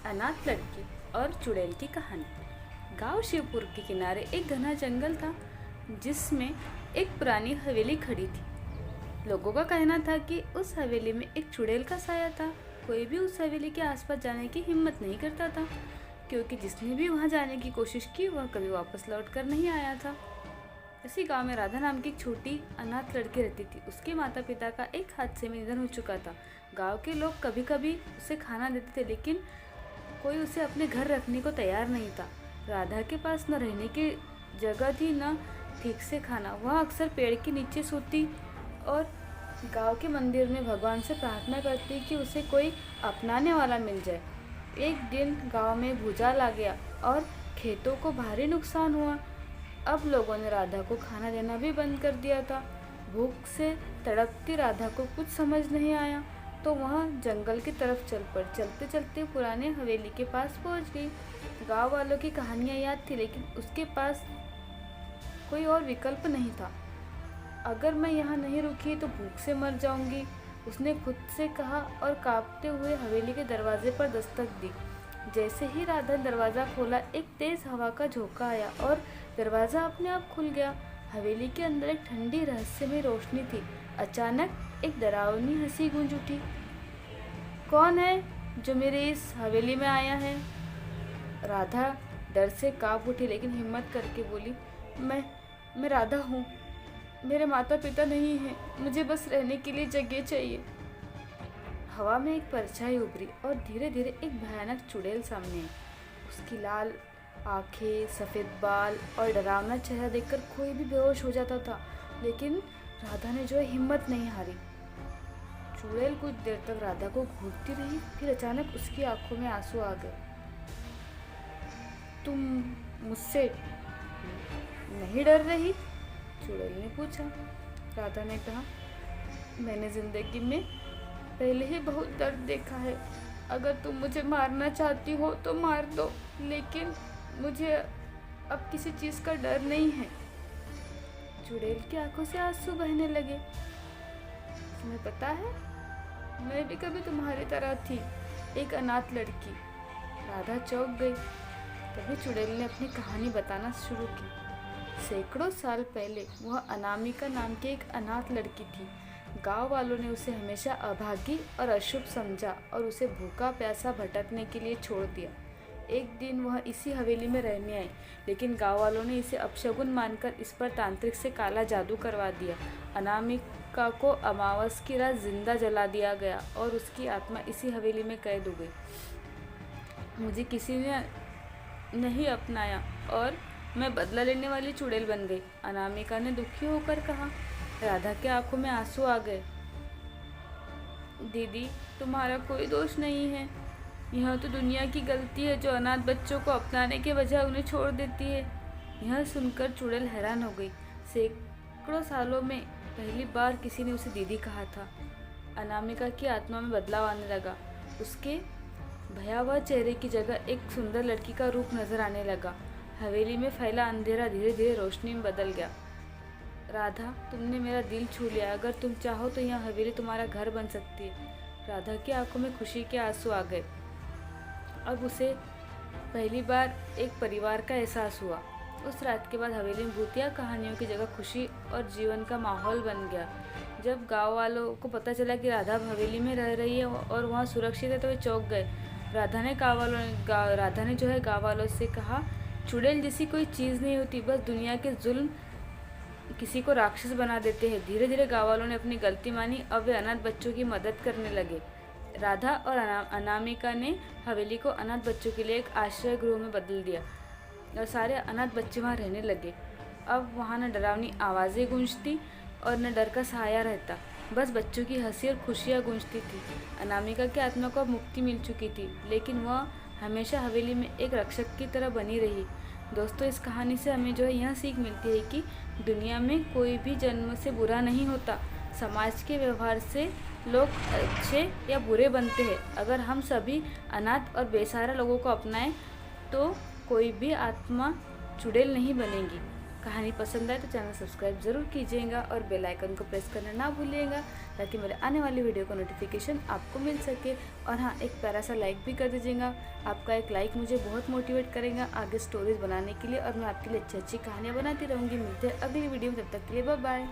अनाथ लड़की और चुड़ैल की कहानी। गांव शिवपुर के किनारे एक घना जंगल था जिसमें एक पुरानी हवेली खड़ी थी। लोगों का कहना था कि उस हवेली में एक चुड़ैल का साया था। कोई भी उस हवेली के आसपास जाने की हिम्मत नहीं करता था, क्योंकि जिसने भी वहां जाने की कोशिश की वह कभी वापस लौट कर नहीं आया था। इसी गांव में राधा नाम की एक छोटी अनाथ लड़की रहती थी। उसके माता पिता का एक हादसे में निधन हो चुका था। गांव के लोग कभी कभी उसे खाना देते थे, लेकिन कोई उसे अपने घर रखने को तैयार नहीं था। राधा के पास न रहने की जगह थी, न ठीक से खाना। वह अक्सर पेड़ के नीचे सोती और गांव के मंदिर में भगवान से प्रार्थना करती कि उसे कोई अपनाने वाला मिल जाए। एक दिन गांव में भूचाल आ गया और खेतों को भारी नुकसान हुआ। अब लोगों ने राधा को खाना देना भी बंद कर दिया था। भूख से तड़पती राधा को कुछ समझ नहीं आया, तो वह जंगल की तरफ चल पड़ी। चलते चलते पुराने हवेली के पास पहुंच गई। गांव वालों की कहानियां याद थी, लेकिन उसके पास कोई और विकल्प नहीं था। अगर मैं यहाँ नहीं रुकी तो भूख से मर जाऊंगी, उसने खुद से कहा और कांपते हुए हवेली के दरवाजे पर दस्तक दी। जैसे ही राधा ने दरवाज़ा खोला, एक तेज हवा का झोंका आया और दरवाज़ा अपने आप खुल गया। हवेली के अंदर एक ठंडी रहस्यमय रोशनी थी। अचानक एक डरावनी हंसी गूंज उठी। कौन है जो मेरे इस हवेली में आया है? राधा डर से कांप उठी, लेकिन हिम्मत करके बोली, मैं राधा हूँ। मेरे माता पिता नहीं हैं, मुझे बस रहने के लिए जगह चाहिए। हवा में एक परछाई उभरी और धीरे धीरे एक भयानक चुड़ैल सामने आई। उसकी लाल आंखें, सफ़ेद बाल और डरावना चेहरा देखकर कोई भी बेहोश हो जाता था, लेकिन राधा ने जो है हिम्मत नहीं हारी। चुड़ैल कुछ देर तक राधा को घूरती रही, फिर अचानक उसकी आंखों में आंसू आ गए। तुम मुझसे नहीं डर रही? चुड़ैल ने पूछा। राधा ने कहा, मैंने जिंदगी में पहले ही बहुत दर्द देखा है। अगर तुम मुझे मारना चाहती हो तो मार दो, लेकिन मुझे अब किसी चीज़ का डर नहीं है। चुड़ैल की आंखों से आंसू बहने लगे। तुम्हें पता है, मैं भी कभी तुम्हारी तरह थी, एक अनाथ लड़की। राधा चौंक गई। तभी चुड़ैल ने अपनी कहानी बताना शुरू की। सैकड़ों साल पहले वह अनामिका नाम की एक अनाथ लड़की थी। गांव वालों ने उसे हमेशा अभागी और अशुभ समझा और उसे भूखा प्यासा भटकने के लिए छोड़ दिया। एक दिन वह इसी हवेली में रहने आई, लेकिन गांव वालों ने इसे अपशगुन मानकर इस पर तांत्रिक से काला जादू करवा दिया। अनामिका को अमावस की रात जिंदा जला दिया गया और उसकी आत्मा इसी हवेली में कैद हो गई। मुझे किसी ने नहीं अपनाया और मैं बदला लेने वाली चुड़ैल बन गई, अनामिका ने दुखी होकर कहा। राधा के आंखों में आंसू आ गए। दीदी, तुम्हारा कोई दोष नहीं है। यह तो दुनिया की गलती है जो अनाथ बच्चों को अपनाने के बजाय उन्हें छोड़ देती है। यह सुनकर चुड़ैल हैरान हो गई। सैकड़ों सालों में पहली बार किसी ने उसे दीदी कहा था। अनामिका की आत्मा में बदलाव आने लगा। उसके भयावह चेहरे की जगह एक सुंदर लड़की का रूप नजर आने लगा। हवेली में फैला अंधेरा धीरे धीरे रोशनी में बदल गया। राधा, तुमने मेरा दिल छू लिया। अगर तुम चाहो तो यह हवेली तुम्हारा घर बन सकती है। राधा की आंखों में खुशी के आंसू आ गए। अब उसे पहली बार एक परिवार का एहसास हुआ। उस रात के बाद हवेली में भूतिया कहानियों की जगह खुशी और जीवन का माहौल बन गया। जब गांव वालों को पता चला कि राधा हवेली में रह रही है और वहाँ सुरक्षित है, तो वे चौंक गए। राधा ने गाँव वालों से कहा, चुड़ैल जैसी कोई चीज़ नहीं होती, बस दुनिया के जुल्म किसी को राक्षस बना देते हैं। धीरे धीरे गाँव वालों ने अपनी गलती मानी। अब वे अनाथ बच्चों की मदद करने लगे। राधा और अनामिका ने हवेली को अनाथ बच्चों के लिए एक आश्रय गृह में बदल दिया और सारे अनाथ बच्चे वहाँ रहने लगे। अब वहाँ न डरावनी आवाज़ें गूंजती और न डर का सहारा रहता, बस बच्चों की हंसी और खुशियाँ गूंजती थी। अनामिका की आत्मा को अब मुक्ति मिल चुकी थी, लेकिन वह हमेशा हवेली में एक रक्षक की तरह बनी रही। दोस्तों, इस कहानी से हमें जो है यह सीख मिलती है कि दुनिया में कोई भी जन्म से बुरा नहीं होता। समाज के व्यवहार से लोग अच्छे या बुरे बनते हैं। अगर हम सभी अनाथ और बेसहारा लोगों को अपनाएं तो कोई भी आत्मा चुड़ैल नहीं बनेगी। कहानी पसंद आए तो चैनल सब्सक्राइब ज़रूर कीजिएगा और बेल आइकन को प्रेस करना ना भूलिएगा, ताकि मेरे आने वाली वीडियो का नोटिफिकेशन आपको मिल सके। और हाँ, एक प्यारा सा लाइक भी कर दीजिएगा। आपका एक लाइक मुझे बहुत मोटिवेट करेगा आगे स्टोरीज बनाने के लिए, और मैं आपके लिए अच्छी अच्छी कहानियाँ बनाती रहूँगी। मिलते हैं अगली वीडियो में, तब तक के लिए बाय बाय।